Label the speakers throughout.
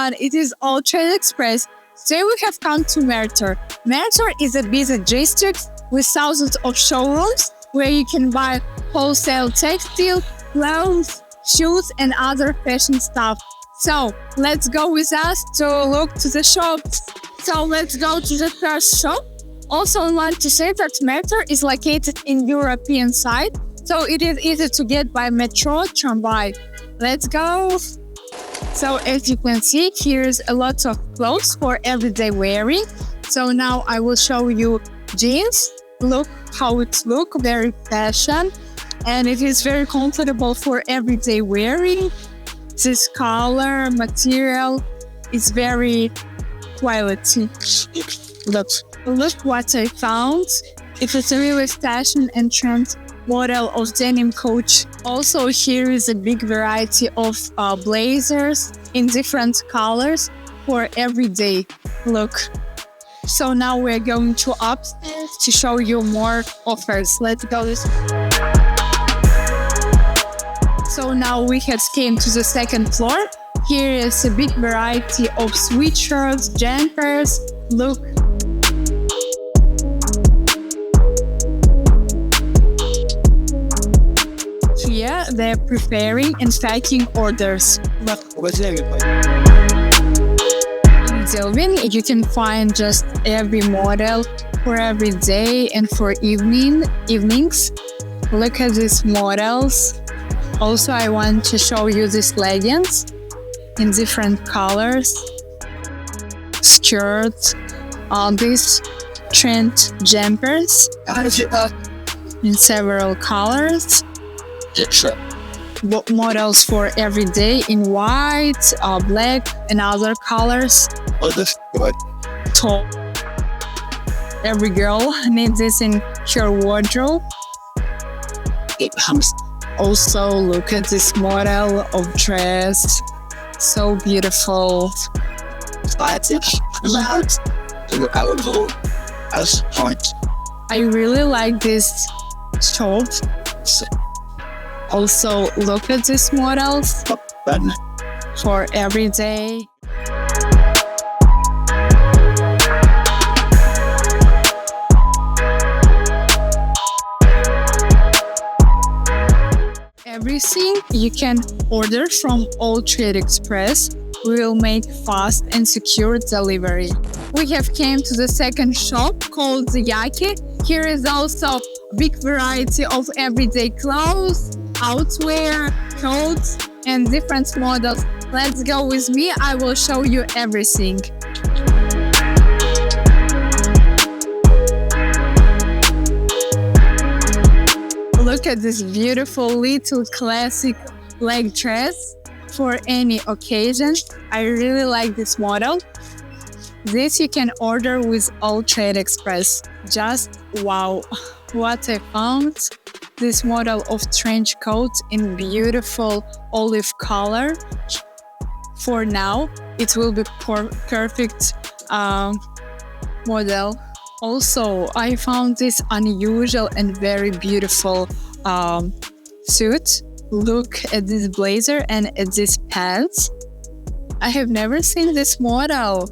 Speaker 1: everyone, it is ALLTRADE Express. Today we have come to Merter. Merter is a busy district with thousands of showrooms where you can buy wholesale textile, clothes, shoes and other fashion stuff. So let's go with us to look to the shops. So let's go to the first shop. Also I want to say that Merter is located in European side, so it is easy to get by metro tramway. Let's go! So as you can see, here's a lot of clothes for everyday wearing. So now I will show you jeans. Look how it looks, very fashion. And it is very comfortable for everyday wearing. This color, material is very quality. Look what I found. It is a really fashion and trend model of denim coat. Also here is a big variety of blazers in different colors for every day. Look. So now we're going to upstairs to show you more offers. Let's go this way. So now we have came to the second floor. Here is a big variety of sweatshirts, jumpers. Look. Here they're preparing and packing orders. In Delvin, you can find just every model for every day and for evenings. Look at these models. Also, I want to show you these leggings in different colors. Skirts, all these trend jumpers in several colors. Models for every day in white, black, and other colors. Top. Every girl needs this in her wardrobe. Also, look at this model of dress. So beautiful. I really like this shop. Also, look at these models for every day. Everything you can order from ALLTRADE Express. We will make fast and secure delivery. We have came to the second shop called Yaki. Here is also a big variety of everyday clothes, outwear, coats, and different models. Let's go with me, I will show you everything. Look at this beautiful little classic leg dress for any occasion. I really like this model. This you can order with ALLTRADE Express. Just wow, what I found. This model of trench coat in beautiful olive color. For now, it will be perfect model. Also, I found this unusual and very beautiful suit. Look at this blazer and at these pants. I have never seen this model.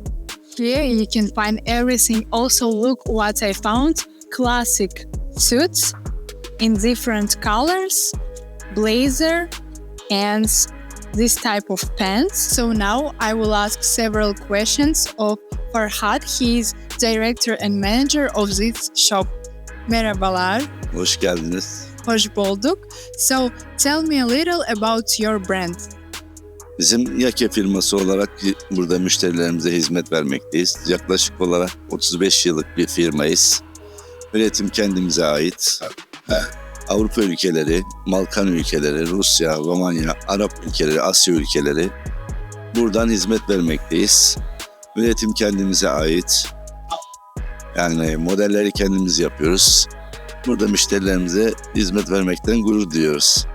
Speaker 1: Here you can find everything. Also, look what I found. Classic suits in different colors, blazer, and this type of pants. So now I will ask several questions of Farhat. He is director and manager of this shop. Merhabalar.
Speaker 2: Hoş geldiniz.
Speaker 1: Hoş bulduk. So tell me a little about your brand.
Speaker 2: Bizim Yake firması olarak burada müşterilerimize hizmet vermekteyiz. Yaklaşık olarak 35 yıllık bir firmayız. Üretim kendimize ait. Avrupa ülkeleri, Balkan ülkeleri, Rusya, Romanya, Arap ülkeleri, Asya ülkeleri buradan hizmet vermekteyiz. Üretim kendimize ait. Yani modelleri kendimiz yapıyoruz. Burada müşterilerimize hizmet vermekten gurur duyuyoruz.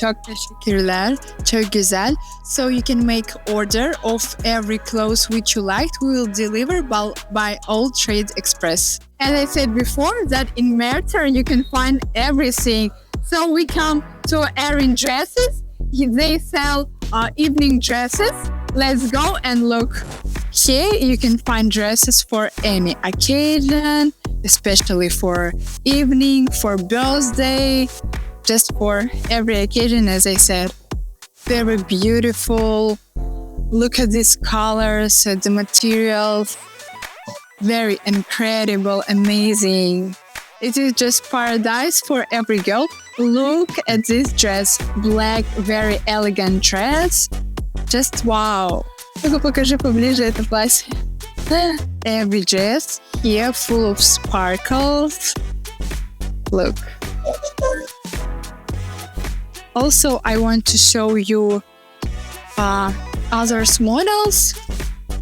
Speaker 1: Çok teşekkürler. Çok güzel. So you can make order of every clothes which you like. We will deliver by ALLTRADE Express. As I said before, that in Merter you can find everything. So we come to Erin dresses. They sell evening dresses Let's go and look. Here you can find dresses for any occasion, especially for evening, for birthday, just for every occasion, as I said. Very beautiful. Look at these colors, the materials. Very incredible, amazing. It is just paradise for every girl. Look at this dress, black, very elegant dress. Just wow. Только покажи поближе это платье. Every dress here full of sparkles. Look. Also, I want to show you others models.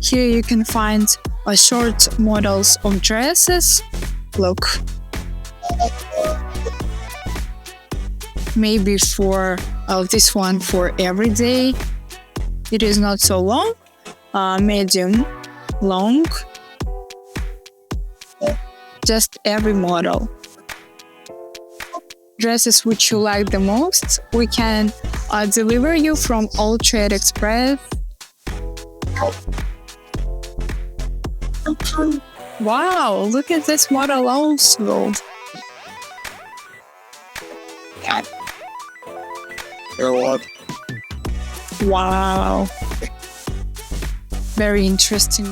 Speaker 1: Here you can find short models of dresses. Look. Maybe for this one for every day. It is not so long. Medium, long. Just every model. Dresses which you like the most, we can deliver you from ALLTRADE Express. Wow, look at this model also. Wow. Very interesting.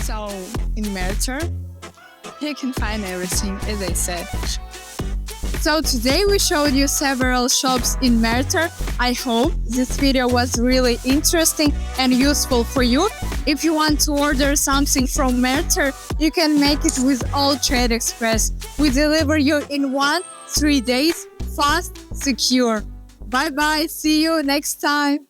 Speaker 1: So, in Merter, you can find everything, as I said. So today we showed you several shops in Merter. I hope this video was really interesting and useful for you. If you want to order something from Merter, you can make it with ALLTRADE Express. We deliver you in 1-3 days, fast, secure. Bye bye, see you next time.